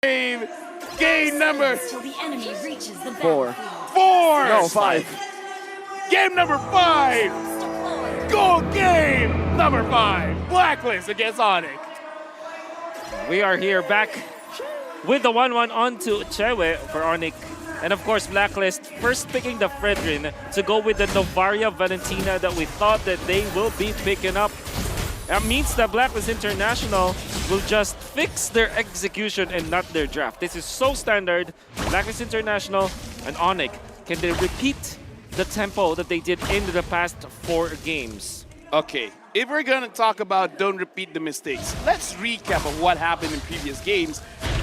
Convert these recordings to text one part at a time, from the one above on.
Game number Till the enemy reaches the 4. battlefield. 4. No, 5. Game number 5. Deploy. Goal game number 5. Blacklist against Onic. We are here back with the 1-1 onto Chewe for Onic. And of course, Blacklist first picking the Fredrin to go with the Novaria Valentina that we thought that they will be picking up. That means that Blacklist International will just fix their execution and not their draft. This is so standard. Blacklist International and Onic, can they repeat the tempo that they did in the past 4 games? Okay, if we're gonna talk about don't repeat the mistakes, let's recap of what happened in previous games.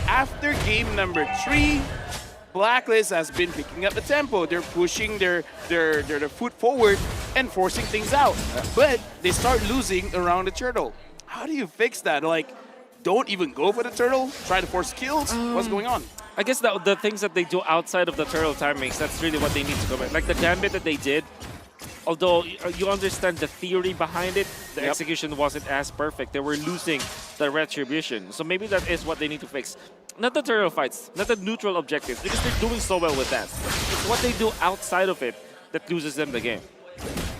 After game number 3, Blacklist has been picking up the tempo. They're pushing their foot forward and forcing things out. But they start losing around the turtle. How do you fix that? Like, don't even go for the turtle? Try to force kills? What's going on? I guess the things that they do outside of the turtle timings, that's really what they need to go back. Like the gambit that they did, although you understand the theory behind it, the execution wasn't as perfect. They were losing the retribution. So maybe that is what they need to fix. Not the turtle fights, not the neutral objectives, because they're doing so well with that. It's what they do outside of it that loses them the game.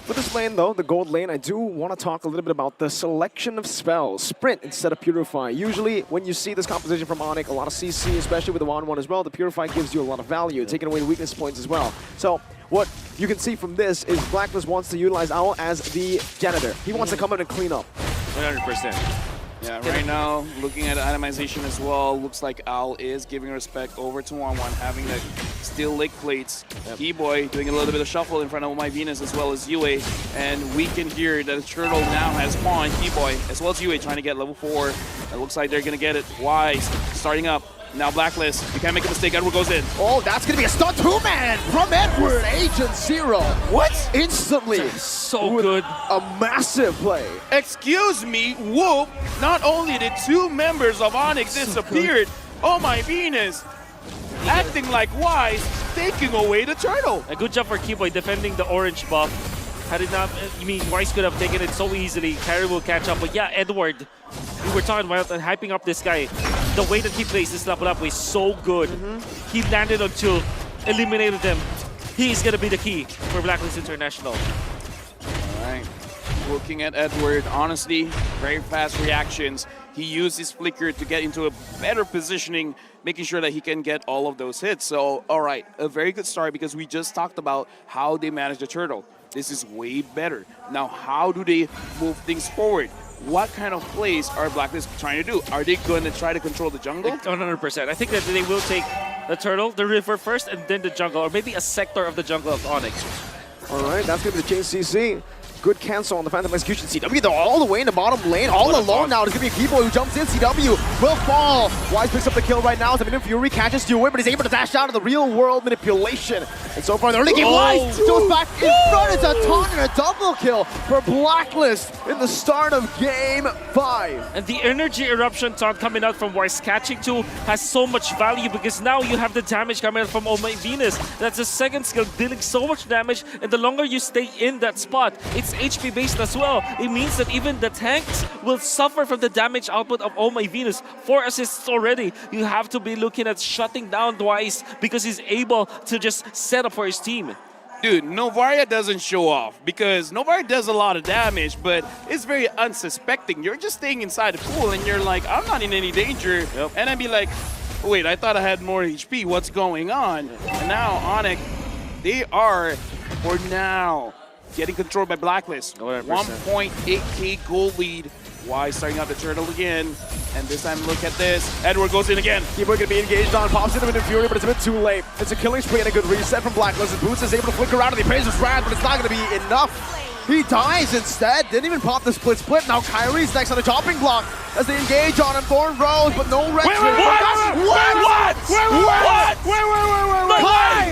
For this lane, though, the gold lane, I do want to talk a little bit about the selection of spells. Sprint instead of Purify. Usually, when you see this composition from Onic, a lot of CC, especially with the 1-1 as well, the Purify gives you a lot of value, taking away the weakness points as well. So, what you can see from this is Blacklist wants to utilize Owl as the janitor. He wants to come in and clean up. 100%. Yeah, right now, looking at itemization as well, looks like Owl is giving respect over to 1-1, having the steel leg plates. Keyboy doing a little bit of shuffle in front of My Venus as well as Yue. And we can hear that the turtle now has spawned Keyboy as well as Yue trying to get level 4. It looks like they're going to get it. Wise starting up. Now Blacklist, you can't make a mistake, Edward goes in. Oh, that's going to be a stun 2-man from Edward, Agent Zero. What? Instantly. So good. A massive play. Excuse me, whoop! Not only did 2 members of Onyx disappeared, oh my Venus! Acting like Wise, taking away the turtle. A good job for Keyboy defending the orange buff. Had it not, you mean Wise could have taken it so easily. Carry will catch up, but yeah, Edward, we were talking about and hyping up this guy. The way that he plays this level up is so good. He landed on 2, eliminated them. He's gonna be the key for Blacklist International. All right, looking at Edward, honestly, very fast reactions. He used his flicker to get into a better positioning, making sure that he can get all of those hits. So, all right, a very good start because we just talked about how they manage the turtle. This is way better. Now, how do they move things forward? What kind of plays are Blacklist trying to do? Are they going to try to control the jungle? 100%. I think that they will take the turtle, the river first, and then the jungle, or maybe a sector of the jungle of Onyx. All right, that's going to be the chain CC. Good cancel on the Phantom Execution. CW, they're all the way in the bottom lane, all alone now. There's going to be a Keyboy who jumps in. CW will fall. Wise picks up the kill right now. Dominion Fury catches Dewey, but he's able to dash out of the real-world manipulation. And so far, the early game, Wise goes back in front. It's a taunt and a double kill for Blacklist in the start of Game 5. And the energy eruption taunt coming out from Wise catching 2 has so much value because now you have the damage coming out from Oh My Venus. That's a second skill dealing so much damage, and the longer you stay in that spot, it's HP based as well. It means that even the tanks will suffer from the damage output of Oh My Venus. 4 assists already. You have to be looking at shutting down Wise because he's able to just set up for his team. Dude, Novaria doesn't show off because Novaria does a lot of damage, but it's very unsuspecting. You're just staying inside the pool and you're like, I'm not in any danger. And I'd be like, wait, I thought I had more HP. What's going on? And now Onic, they are, for now, getting controlled by Blacklist. 1.8k gold lead. Wise starting out the turtle again. And this time, look at this. Edward goes in again. Keyboy gonna be engaged on, pops into Fury, but it's a bit too late. It's a killing spree and a good reset from Blacklist. And Boots is able to flicker out of the appraiser's wrath, but it's not gonna be enough. He dies instead. Didn't even pop the split. Now Kyrie's next on the chopping block as they engage on him. Thorn Rose, but no red. Wait!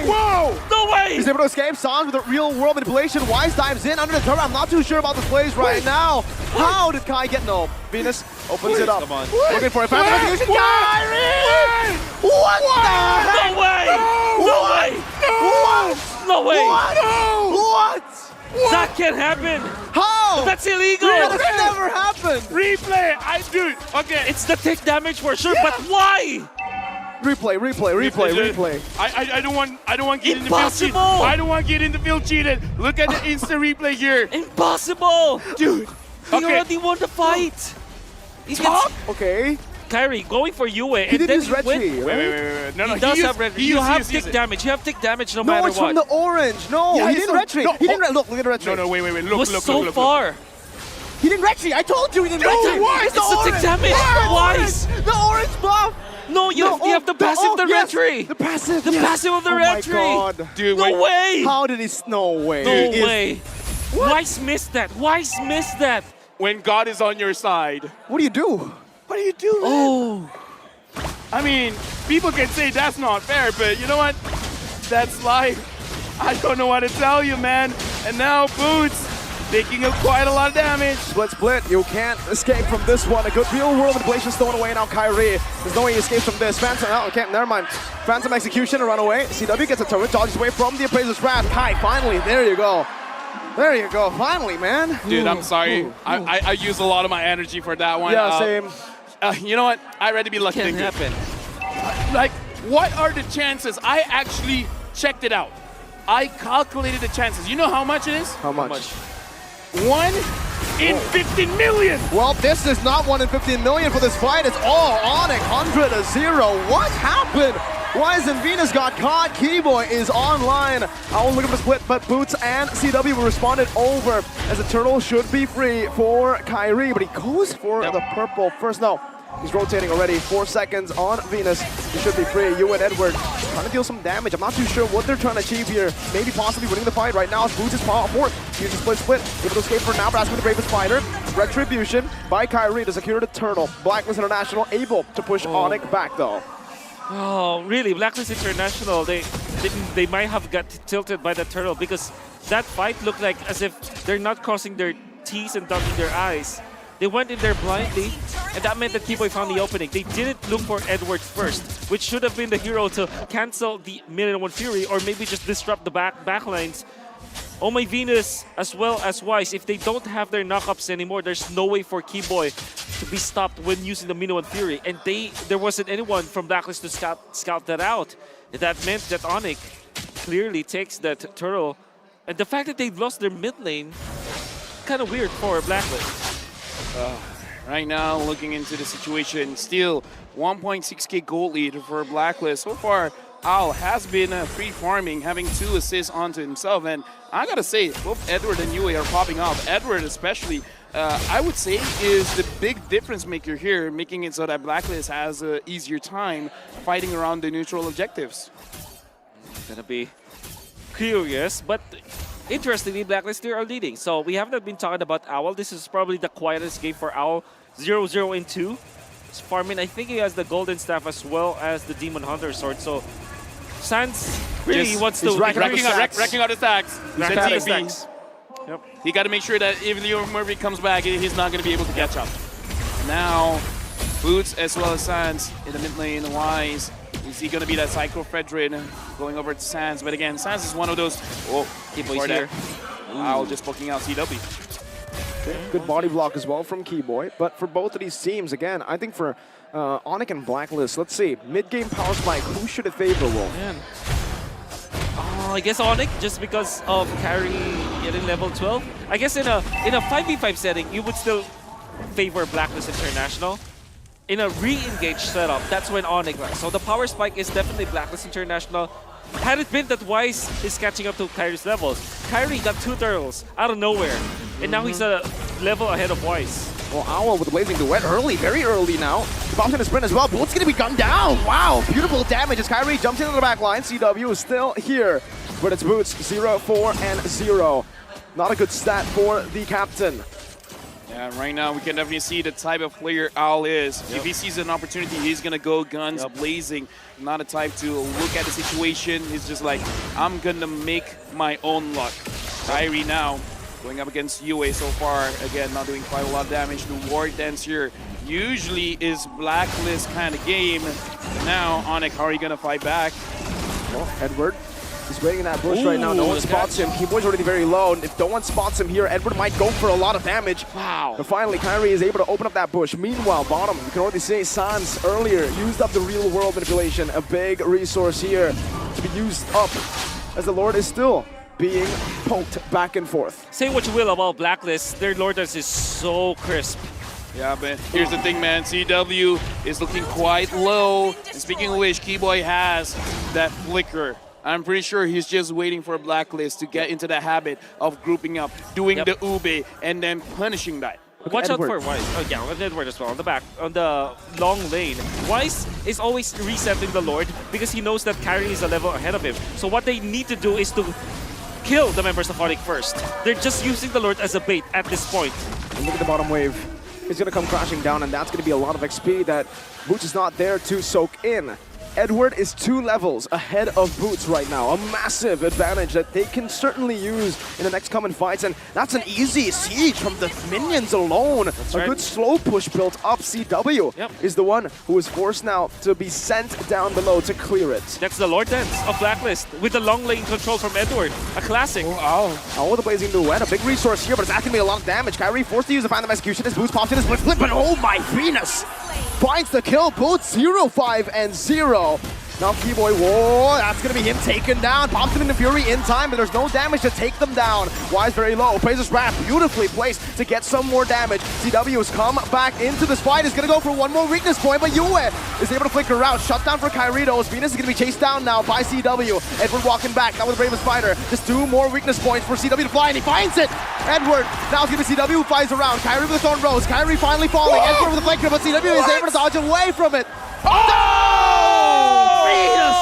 Whoa! No way! He's able to escape. Sans with a real world manipulation. Wise dives in under the turret. I'm not too sure about the plays right now. How did Kai get no? Venus opens it up. Come on. Looking for a Phantom Execution. Kyrie! What the heck? No way! No way! What? No way! What? That can't happen! How? That's illegal! That's never happened! Replay! I do. Okay. It's the tick damage for sure, but why? Replay. I don't want get in the field cheated. Impossible! I don't want get in the field cheated. Look at the instant replay here, Impossible! dude. He Okay, already won the fight. He Top? gets Okay. Kyrie going for Yue, He and did then his red went- tree, wait, right? wait. No, He does used- have red. he You used- have used tick it. damage. You have tick damage no No, matter it's what. from the orange. No, Yeah, he it's didn't from- red tree. no, He didn't look at the red tree. No, wait. It Look, was look, so look, look. far. He didn't red tree. I told you he didn't red tree. why? It's It's the tick damage. Twice. Twice. The orange buff. No, you have the passive of the red yes, tree. The passive. The yes. passive of the oh red my tree. God. Dude, No wait. way. How did he? No way. No He is- way. Weiss missed that. Weiss missed that. When God is on your side, What do you do? what do you do? man? Oh. I mean, people can say that's not fair, but you know what? That's life. I don't know what to tell you, man. And now Boots taking up quite a lot of damage. Split. You can't escape from this one. A good real world inflation stolen away now. Kyrie. There's no way he escapes from this. Phantom. Oh, okay, never mind. Phantom execution. A runaway. CW gets a turret. Dodges away from the appraiser's wrath. Kai. Finally. There you go. There you go. Finally, man. Dude, I'm sorry. I use a lot of my energy for that one. Yeah, same. You know what? I'd rather be lucky Can't than good. happen. Like, what are the chances? I actually checked it out. I calculated the chances. You know how much it is? How much? 1 in 15 million. Well, this is not 1 in 15 million for this fight. It's all Onic, 100-0. What happened? Wise and Venus got caught. Keyboy is online. I will look at the split, but Boots and CW responded over as the turtle should be free for Kyrie, but he goes for the purple first. No, he's rotating already. 4 seconds on Venus. He should be free. You and Edward trying to deal some damage. I'm not too sure what they're trying to achieve here. Maybe possibly winning the fight right now. Boots is fourth. Here's a split. Able to escape for now, but asking the bravest fighter. Retribution by Kyrie to secure the turtle. Blacklist International able to push Onic back though. Oh, really? Blacklist International, they might have got tilted by the turtle because that fight looked like as if they're not crossing their T's and dotting their I's. They went in there blindly, and that meant that Keyboy found the opening. They didn't look for Edward first, which should have been the hero to cancel the Million Fury or maybe just disrupt the backlines. Oh my Venus, as well as Weiss, if they don't have their knockups anymore, there's no way for Keyboy to be stopped when using the Minuan Fury. And there wasn't anyone from Blacklist to scout that out. That meant that Onic clearly takes that turtle. And the fact that they've lost their mid lane, kind of weird for Blacklist. Right now, looking into the situation, still 1.6k gold lead for Blacklist. So far, Al has been free farming, having 2 assists onto himself. And I gotta say, both Edward and Yue are popping off. Edward especially, I would say, is the big difference maker here, making it so that Blacklist has an easier time fighting around the neutral objectives. Gonna be curious, but interestingly, Blacklist still are leading. So we have not been talking about Owl. This is probably the quietest game for Owl. 0-0 in 2. Farming, I think he has the Golden Staff as well as the Demon Hunter Sword. So Sans really Yes, wants to he's racking Racking out his stacks. He's Racking a out his TB. stacks. Yep. He got to make sure that if Leo Murphy comes back, he's not going to be able to catch up. Now, Boots as well as Sans in the mid lane. Wise. Is he going to be that Psycho Fredrin going over to Sans? But again, Sans is one of those. Oh, Keyboy's here. Owl just poking out CW. Good body block as well from Keyboy. But for both of these teams, again, I think for Onic and Blacklist, let's see. Mid-game power spike, who should it favor, Wolf? Man. I guess Onic, just because of carry getting level 12. I guess in a 5v5 setting, you would still favor Blacklist International. In a re-engage setup, that's when Onic runs. So the power spike is definitely Blacklist International. Had it been that Weiss is catching up to Kyrie's levels, Kyrie got 2 turtles out of nowhere, and now he's a level ahead of Weiss. Well, Owl with the Blazing Duet early, very early now. Bombs in the sprint as well. Bullet's gonna be gunned down. Wow, beautiful damage as Kyrie jumps into the back line. CW is still here, but it's Boots 0-4-0. Not a good stat for the captain. Yeah, right now we can definitely see the type of player Owl is. If he sees an opportunity, he's going to go guns blazing. Not a type to look at the situation. He's just like, I'm going to make my own luck. Kyrie now going up against Yue so far. Again, not doing quite a lot of damage. The War Dance here usually is Blacklist kind of game. But now, Onic, how are you going to fight back? Well, Edward He's waiting in that bush right now. No one spots him. Keyboy's already very low. If no one spots him here, Edward might go for a lot of damage. Wow. But finally, Kyrie is able to open up that bush. Meanwhile, bottom, you can already say Sans earlier used up the real world manipulation. A big resource here to be used up as the Lord is still being poked back and forth. Say what you will about Blacklist, their Lord Dance is so crisp. Yeah, but here's the thing, man. CW is looking quite low. And speaking of which, Keyboy has that flicker. I'm pretty sure he's just waiting for a Blacklist to get into the habit of grouping up, doing the ube, and then punishing that. Watch out Edward. for Wise. Oh yeah, with Edward as well on the back, on the long lane. Wise is always resetting the Lord because he knows that Kyrie is a level ahead of him. So what they need to do is to kill the members of Onic first. They're just using the Lord as a bait at this point. And look at the bottom wave. It's going to come crashing down, and that's going to be a lot of XP that Boots is not there to soak in. Edward is 2 levels ahead of Boots right now. A massive advantage that they can certainly use in the next coming fights. And that's an easy siege from the minions alone. That's a right. good slow push built up. CW is the one who is forced now to be sent down below to clear it. That's the Lord Dance of Blacklist with the long lane control from Edward. A classic. Oh, the Blazing Duet, a big resource here, but it's actually a lot of damage. Kyrie forced to use the Phantom Execution as Boots pops in his split flip, but oh my Venus! Finds the kill, Boots 0-5-0. Now Keyboy, whoa, that's gonna be him taken down. Pops him into Fury in time, but there's no damage to take them down. Wise very low, plays his wrap, beautifully placed to get some more damage. CW has come back into this fight, is gonna go for one more weakness point, but Yue is able to flicker out. Shut down for Kyritos. Venus is gonna be chased down now by CW. Edward walking back, now with the Bravest Spider. Just 2 more weakness points for CW to fly, and he finds it! Edward, now it's gonna be CW who flies around. Kyrie with the Thorn Rose, Kyrie finally falling. Edward with the flanker, but CW is able to dodge away from it. Venus!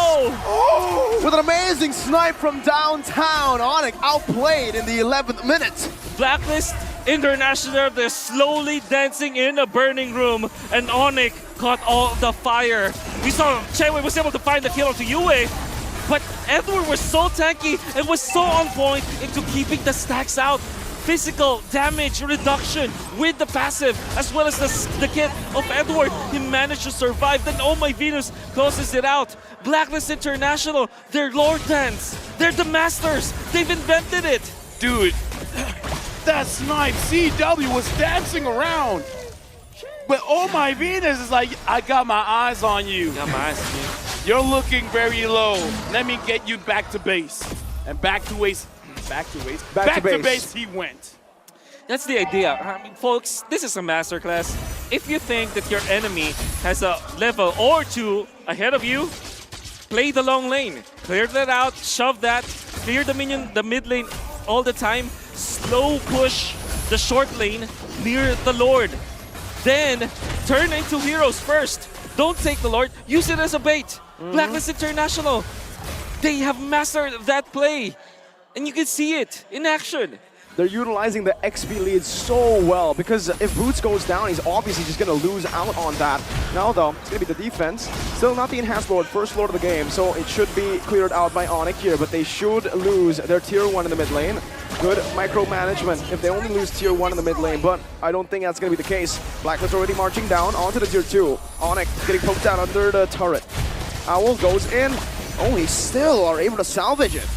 With an amazing snipe from downtown, Onic outplayed in the 11th minute. Blacklist International, they're slowly dancing in a burning room, and Onic caught all the fire. We saw Chewe was able to find the kill onto Yue, but Edward was so tanky and was so on point into keeping the stacks out. Physical damage reduction with the passive, as well as the kit of Edward. He managed to survive, then Oh My Venus closes it out. Blacklist International, they're Lord Dance. They're the masters. They've invented it. Dude, that snipe, CW was dancing around. But Oh My Venus is like, I got my eyes on you. Got my eyes on you. You're looking very low. Let me get you back to base. And back to base. Back to base he went. That's the idea. I mean, folks, this is a masterclass. If you think that your enemy has a level or 2 ahead of you, play the long lane. Clear that out, shove that, clear the mid lane all the time, slow push the short lane near the Lord. Then turn into heroes first. Don't take the Lord, use it as a bait. Blacklist International, they have mastered that play. And you can see it in action. They're utilizing the XP lead so well because if Boots goes down, he's obviously just going to lose out on that. Now though, it's going to be the defense. Still not the Enhanced Lord, first Lord of the game, so it should be cleared out by Onic here, but they should lose their tier 1 in the mid lane. Good micromanagement if they only lose tier 1 in the mid lane, but I don't think that's going to be the case. Blacklist already marching down onto the tier 2. Onic getting poked down under the turret. Owl goes in. Oh, they still are able to salvage it.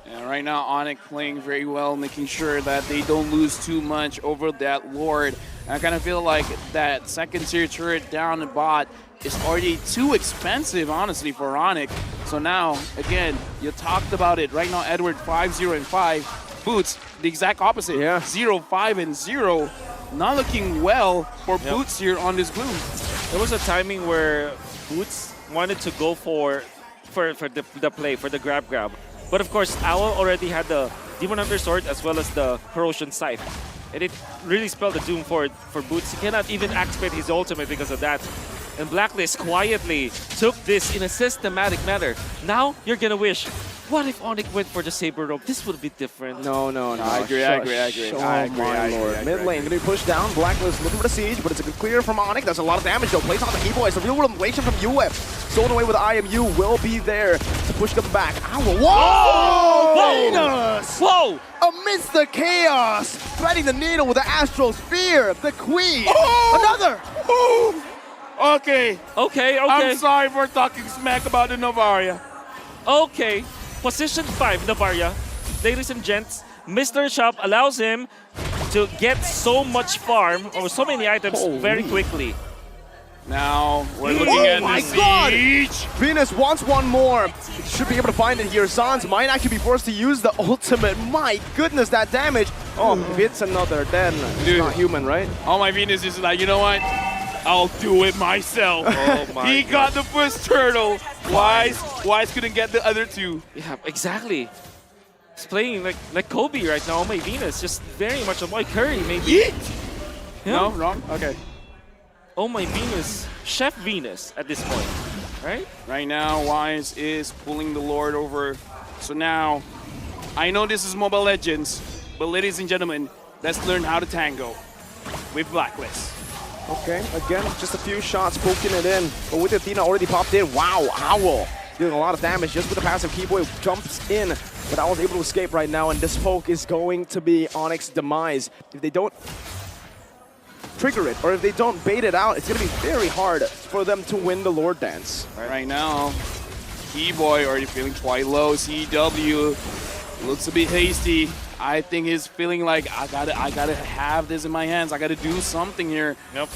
Right now, Onic playing very well, making sure that they don't lose too much over that Lord. And I kind of feel like that second tier turret down the bot is already too expensive, honestly, for Onic. So now, again, you talked about it. Right now, Edward 5-0-5. Boots, the exact opposite. 0-5-0. Not looking well for Boots here on this blue. There was a timing where Boots wanted to go for the play, for the grab. But of course, Owl already had the Demon Hunter Sword as well as the Corrosion Scythe. And it really spelled the doom for Boots. He cannot even activate his ultimate because of that. And Blacklist quietly took this in a systematic manner. Now, you're gonna wish, what if Onic went for the Saber Rope? This would be different. No. I agree. Mid lane gonna be pushed down. Blacklist looking for the siege, but it's a good clear from Onic. There's a lot of damage though. Plays on the Keyboy. It's a real world inflation from UF. Stolen away with IMU will be there to push them back. Ow! Whoa! Venus! Whoa! Amidst the chaos, threading the needle with the Astral Sphere. The Queen. Another. Okay. Okay. I'm sorry for talking smack about the Novaria. Okay. position 5, Navaria. Ladies and gents, Mr. Shop allows him to get so much farm or so many items very quickly. Now we're looking at my the God! siege. Venus wants one more. Should be able to find it here. Sans might actually be forced to use the ultimate. My goodness, that damage. Oh, if it's another, then Dude. it's not human, right? All my Venus is like, you know what? I'll do it myself. Oh my He got the first turtle. Wise couldn't get the other two. Yeah, exactly. He's playing like Kobe right now. Oh my Venus, just very much a boy Curry maybe. Yeet! Yeah. No, wrong? Okay. Oh my Venus, Chef Venus at this point, right? Right now, Wise is pulling the Lord over. So now, I know this is Mobile Legends, but ladies and gentlemen, let's learn how to tango with Blacklist. Okay, again, just a few shots poking it in. But with Athena already popped in, wow, Owl doing a lot of damage just with the passive. Keyboy jumps in, but Owl's able to escape right now, and this poke is going to be Onyx's demise. If they don't trigger it, or if they don't bait it out, it's going to be very hard for them to win the Lord Dance. Right now, Keyboy already feeling quite low. CW looks a bit hasty. I think he's feeling like I gotta have this in my hands. I gotta do something here. Yep.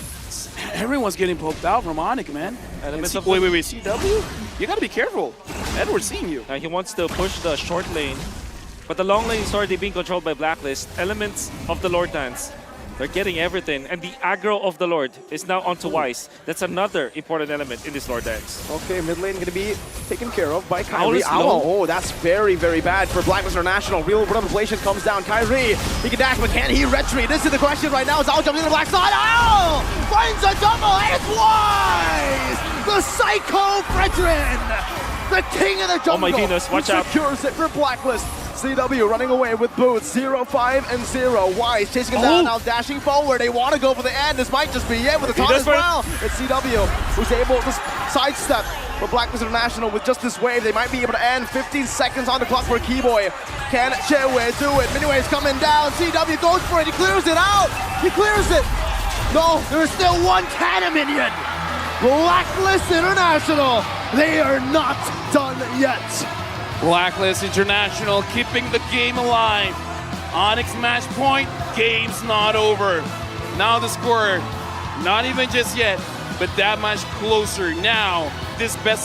Everyone's getting poked out from Onic, man. And it's a- wait, CW? You gotta be careful. Edward's seeing you. He wants to push the short lane, but the long lane is already being controlled by Blacklist. Elements of the Lord Dance. They're getting everything, and the aggro of the Lord is now onto Wise. That's another important element in this Lord Dance. Okay, mid lane going to be taken care of by Owl Kyrie. is low. Oh, that's very, very bad for Blacklist International. Real world inflation comes down. Kyrie, he can dash, but can he retreat? This is the question right now. As Owl jumps into the black side. Owl finds a double. It's Wise! The Psycho Fredrin! The king of the jungle. Oh my goodness, watch who out. secures it for Blacklist. CW running away with boots. 0-5-0. Wise chasing him down now, dashing forward. They want to go for the end. This might just be it with the taunt as well. It's CW who's able to sidestep. But Blacklist International with just this wave, they might be able to end. 15 seconds on the clock for Keyboy. Can Chewe do it? Miniwave's coming down. CW goes for it. He clears it out. He clears it. No, there's still one cannon minion. Blacklist International. They are not done yet. Blacklist International keeping the game alive. Onyx match point, game's not over. Now the score, not even just yet, but that much closer. Now, this best